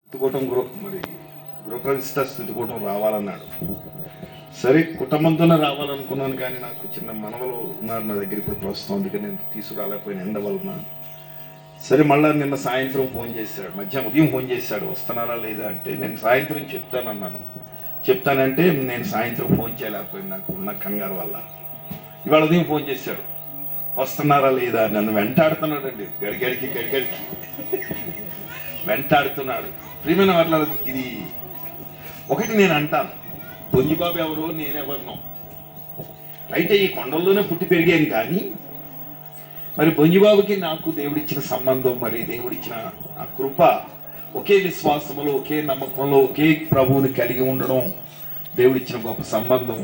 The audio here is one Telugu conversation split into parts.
స్థితికూటం మరి గృహప్రతిష్ట స్థితికూటం రావాలన్నాడు. సరే కుటుంబంతోనే రావాలనుకున్నాను, కానీ నాకు చిన్న మనవలు ఉన్నారు నా దగ్గర ఇప్పుడు ప్రస్తుతం, అందుకే నేను తీసుకురాలేకపోయిన ఎండ వలన. సరే మళ్ళీ నిన్న సాయంత్రం ఫోన్ చేశాడు, ఉదయం ఫోన్ చేశాడు, వస్తున్నారా లేదా అంటే నేను సాయంత్రం చెప్తానన్నాను. చెప్తానంటే నేను సాయంత్రం ఫోన్ చేయలేకపోయింది నాకు ఉన్న కంగారు వల్ల. ఇవాళ ఉదయం ఫోన్ చేశాడు, వస్తున్నారా లేదా, నన్ను వెంటాడుతున్నాడండి, గడిగడికి వెంటాడుతున్నాడు. ప్రియమైన వాళ్ళ ఇది ఒకటి నేను అంటాను, బొంజిబాబు ఎవరో నేనెవరినో అయితే ఈ కొండల్లోనే పుట్టి పెరిగాను, కానీ మరి బొంజిబాబుకి నాకు దేవుడిచ్చిన సంబంధం, మరి దేవుడిచ్చిన ఆ కృప, ఒకే విశ్వాసంలో ఒకే నమ్మకంలో ఒకే ప్రభువుని కలిగి ఉండడం దేవుడిచ్చిన గొప్ప సంబంధం.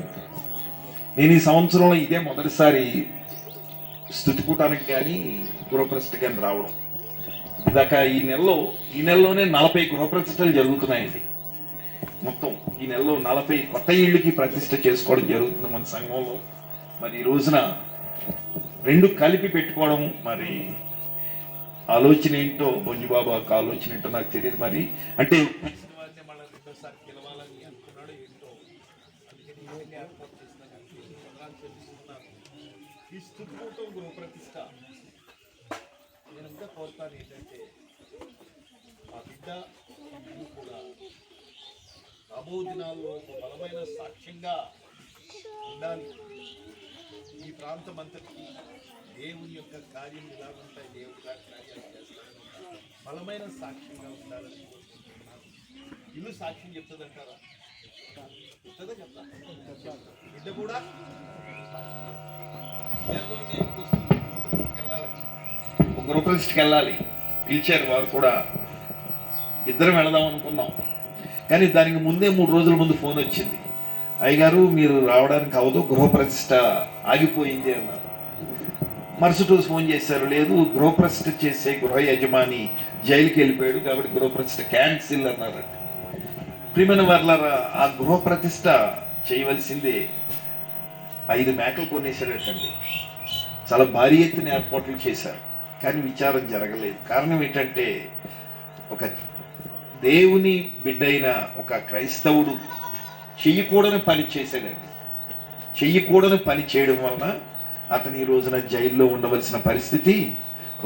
నేను ఈ సంవత్సరంలో ఇదే మొదటిసారి స్తుతికూటానికి కానీ గృహప్రతిష్ఠ కానీ రావడం. ఇదాకా ఈ నెలలోనే 40 గృహప్రతిష్టలు జరుగుతున్నాయండి. మొత్తం ఈ నెలలో 40 కొత్త ఇళ్ళకి ప్రతిష్ఠ చేసుకోవడం జరుగుతుంది మన సంఘంలో. మరి ఈ రోజున 2 కలిపి పెట్టుకోవడం, మరి ఆలోచన ఏంటో బొంజిబాబు ఆలోచన ఏంటో నాకు తెలియదు. మరి అంటే ఈ స్తుతికూటం గృహప్రతిష్ఠ నేను ఇంకా కోరుతాను ఏంటంటే ఆ బిడ్డ కూడా రాబో దినాల్లో ఒక బలమైన సాక్ష్యంగా ఉండాలి. ఈ ప్రాంతం అంతటికి దేవుని యొక్క కార్యం ఇలా ఉంటాయి, దేవుడు కార్యాలు చేస్తారని బలమైన సాక్ష్యంగా ఉండాలని కోరుకుంటున్నాను. ఇల్లు సాక్ష్యం చెప్తుందంటారా? చెప్తుందా? చెప్తా. బిడ్డ కూడా గృహప్రతిష్ఠకి వెళ్ళాలి, పిలిచారు వారు కూడా. ఇద్దరం వెళదాం అనుకున్నాం, కానీ దానికి ముందే 3 రోజుల ముందు ఫోన్ వచ్చింది, అయ్యగారు మీరు రావడానికి అవ్వదు, గృహప్రతిష్ఠ ఆగిపోయింది అన్నారు. మరుసటి రోజు ఫోన్ చేశారు, లేదు గృహప్రతిష్ఠ చేసే గృహ యజమాని జైలుకి వెళ్ళిపోయాడు కాబట్టి గృహప్రతిష్ఠ క్యాన్సిల్ అన్నారు. ప్రియమైన వారులారా, ఆ గృహప్రతిష్ఠ చేయవలసిందే 5 మేకలు కొనేసాడటండి. చాలా భారీ ఎత్తున ఏర్పాట్లు చేశారు, కానీ విచారం జరగలేదు. కారణం ఏంటంటే ఒక దేవుని బిడ్డైన ఒక క్రైస్తవుడు చెయ్యకూడని పని చేశాడండి. చెయ్యకూడని పని చేయడం వలన అతను ఈ రోజున జైల్లో ఉండవలసిన పరిస్థితి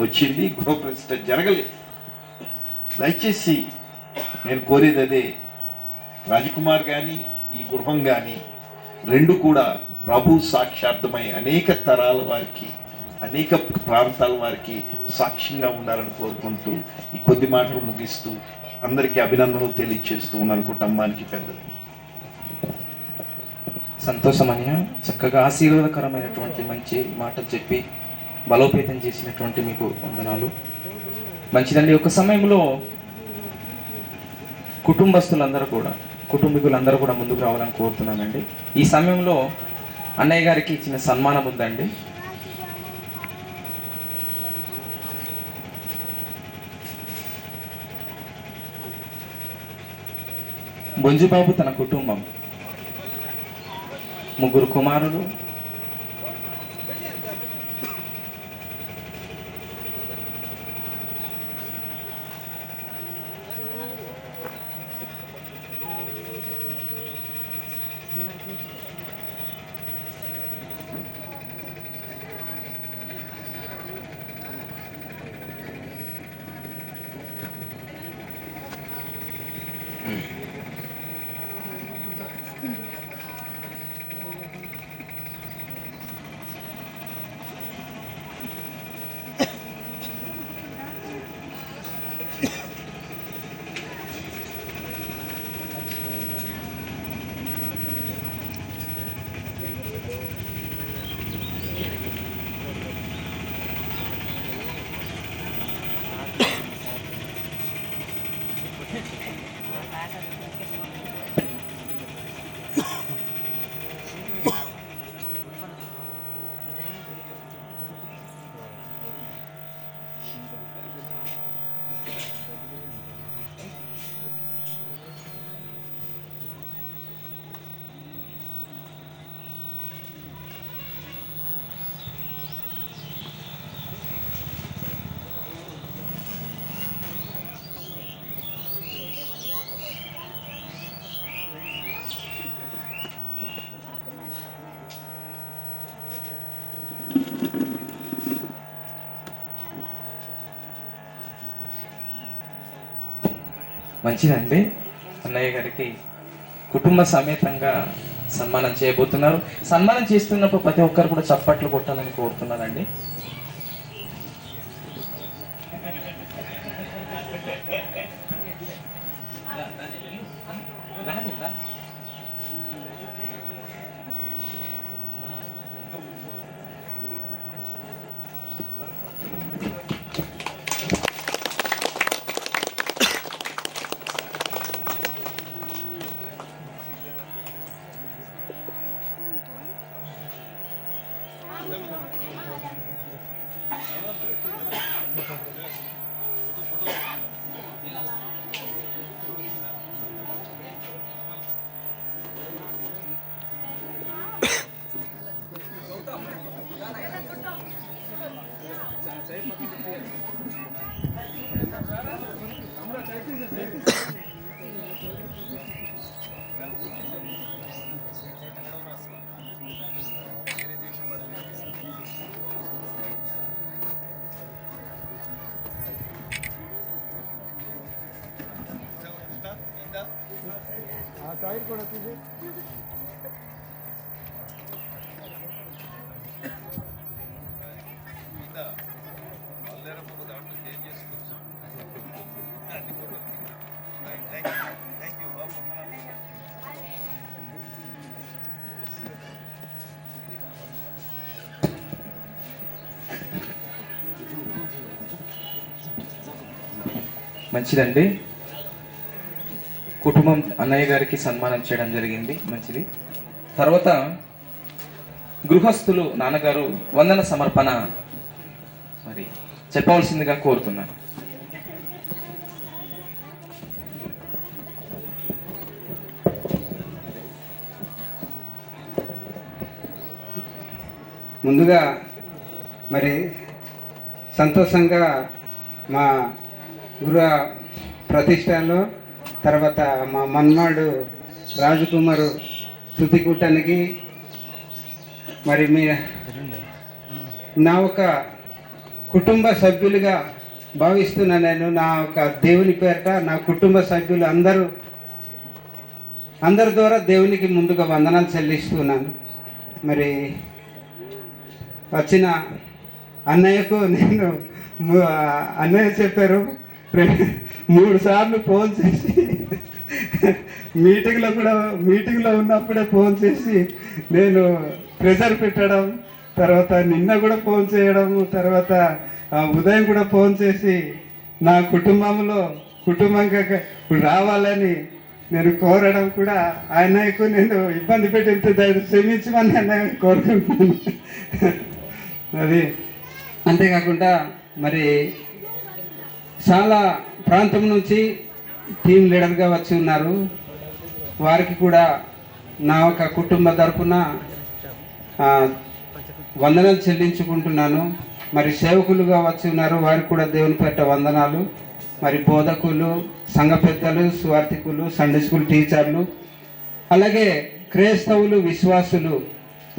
వచ్చింది. గృహప్రతిష్ఠ జరగలేదు. దయచేసి నేను కోరేది అదే, రాజకుమార్ కానీ ఈ గృహం కానీ 2 కూడా ప్రభు సాక్షార్థమై అనేక తరాల వారికి, అనేక ప్రాంతాల వారికి సాక్ష్యంగా ఉండాలని కోరుకుంటూ ఈ కొద్ది మాటలు ముగిస్తూ అందరికీ అభినందనలు తెలియజేస్తూ ఉన్నాను, కుటుంబానికి పెద్దలకి. సంతోషమని చక్కగా ఆశీర్వాదకరమైనటువంటి మంచి మాటలు చెప్పి బలోపేతం చేసినటువంటి మీకు వందనాలు. మంచిదండి. ఒక సమయంలో కుటుంబీకులందరూ కూడా ముందుకు రావాలని కోరుతున్నానండి. ఈ సమయంలో అన్నయ్య గారికి చిన్న సన్మానం ఉందండి. బొంజిబాబు తన కుటుంబం 3 కుమారులు, మంచిదండి. అన్నయ్య గారికి కుటుంబ సమేతంగా సన్మానం చేయబోతున్నారు. సన్మానం చేస్తున్నప్పుడు ప్రతి ఒక్కరు కూడా చప్పట్లు కొట్టాలని కోరుతున్నారండి. మంచిదండి. కుటుంబం అన్నయ్య గారికి సన్మానం చేయడం జరిగింది. మంచిది. తర్వాత గృహస్థులు నాన్నగారు వందన సమర్పణ మరి చెప్పవలసిందిగా కోరుతున్నాను. ముందుగా మరి సంతోషంగా మా గృహ ప్రతిష్టలో తర్వాత మా మన్మాడు రాజకుమారు శృతి కూటానికి మరి మీ నా ఒక కుటుంబ సభ్యులుగా భావిస్తున్నా. నేను నా ఒక దేవుని పేరట నా కుటుంబ సభ్యులు అందరి ద్వారా దేవునికి ముందుగా వందనాలు చెల్లిస్తున్నాను. మరి వచ్చిన అన్నయ్యకు నేను అన్నయ్య చెప్పారు 3 సార్లు ఫోన్ చేసి మీటింగ్లో ఉన్నప్పుడే ఫోన్ చేసి నేను ప్రెజర్ పెట్టడం, తర్వాత నిన్న కూడా ఫోన్ చేయడం, తర్వాత ఉదయం కూడా ఫోన్ చేసి నా కుటుంబంగా రావాలని నేను కోరడం కూడా అన్నయ్యకు నేను ఇబ్బంది పెట్టి క్షమించమని అన్నయ్య కోరుకుంటున్నాను. అది అంతేకాకుండా మరి చాలా ప్రాంతం నుంచి టీం లీడర్గా వచ్చి ఉన్నారు. వారికి కూడా నా ఒక కుటుంబ తరపున వందనాలు చెల్లించుకుంటున్నాను. మరి సేవకులుగా వచ్చి ఉన్నారు, వారికి కూడా దేవుని పేరిట వందనాలు. మరి బోధకులు, సంఘ పెద్దలు, సువార్థికులు, సండే స్కూల్ టీచర్లు, అలాగే క్రైస్తవులు, విశ్వాసులు,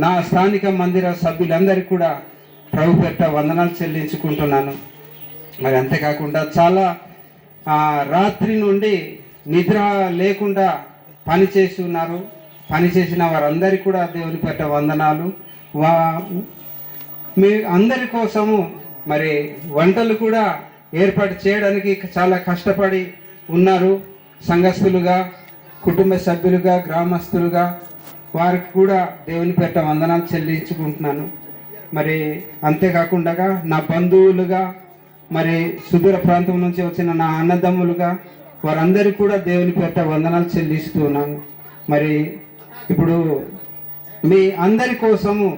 నా స్థానిక మందిర సభ్యులందరికీ కూడా ప్రభు పేరిట వందనాలు చెల్లించుకుంటున్నాను. మరి అంతేకాకుండా చాలా రాత్రి నుండి నిద్ర లేకుండా పనిచేసి ఉన్నారు. పనిచేసిన వారందరికీ కూడా దేవుని పేరిట వందనాలు. మీ అందరి కోసము మరి వంటలు కూడా ఏర్పాటు చేయడానికి చాలా కష్టపడి ఉన్నారు. సంఘస్థులుగా, కుటుంబ సభ్యులుగా, గ్రామస్తులుగా వారికి కూడా దేవుని పేరిట వందనాలు చెల్లించుకుంటున్నాను. మరి అంతేకాకుండా నా బంధువులుగా, మరి సుదూర ప్రాంతం నుంచి వచ్చిన నా అన్నదమ్ములుగా వారందరికీ కూడా దేవుని పేరిట వందనాలు చెల్లిస్తున్నాను. మరి ఇప్పుడు మీ అందరి కోసము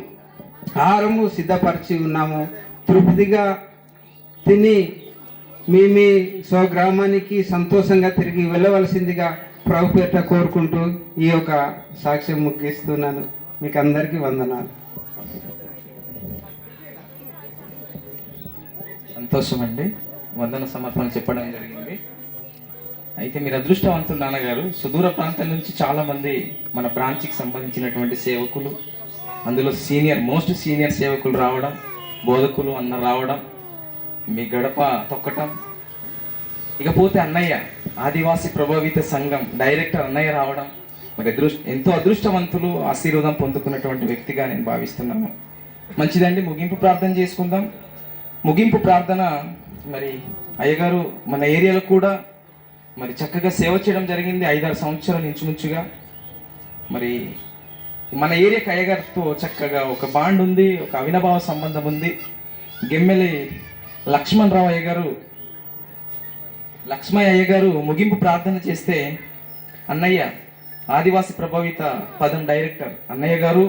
ఆహారము సిద్ధపరిచి ఉన్నాము. తృప్తిగా తిని మీ స్వగ్రామానికి సంతోషంగా తిరిగి వెళ్ళవలసిందిగా ప్రభు పేరిట కోరుకుంటూ ఈ యొక్క సాక్ష్యం ముగిస్తున్నాను. మీకు అందరికీ వందనాలు. సంతోషం అండి. వందన సమర్పణ చెప్పడం జరిగింది. అయితే మీరు అదృష్టవంతులు నాన్నగారు. సుదూర ప్రాంతం నుంచి చాలామంది మన బ్రాంచ్కి సంబంధించినటువంటి సేవకులు, అందులో మోస్ట్ సీనియర్ సేవకులు రావడం, బోధకులు రావడం, మీ గడప తొక్కటం, ఇకపోతే అన్నయ్య ఆదివాసీ ప్రభావిత సంఘం డైరెక్టర్ అన్నయ్య రావడం మరి ఎంతో అదృష్టవంతులు, ఆశీర్వాదం పొందుకున్నటువంటి వ్యక్తిగా నేను భావిస్తున్నాను. మంచిదండి, ముగింపు ప్రార్థన చేసుకుందాం. ముగింపు ప్రార్థన మరి అయ్యగారు మన ఏరియాలో కూడా మరి చక్కగా సేవ చేయడం జరిగింది 5-6 సంవత్సరాలు ఇంచుమించుగా. మరి మన ఏరియాకి అయ్యగారితో చక్కగా ఒక బాండ్ ఉంది, ఒక అవినాభావ సంబంధం ఉంది. గెమ్మెలి లక్ష్మణరావు లక్ష్మయ్య అయ్యగారు ముగింపు ప్రార్థన చేస్తే అన్నయ్య ఆదివాసీ ప్రభావిత పదం డైరెక్టర్ అన్నయ్య గారు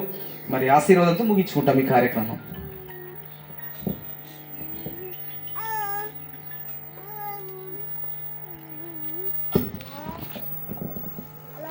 మరి ఆశీర్వాదంతో ముగించుకుంటాం ఈ కార్యక్రమం.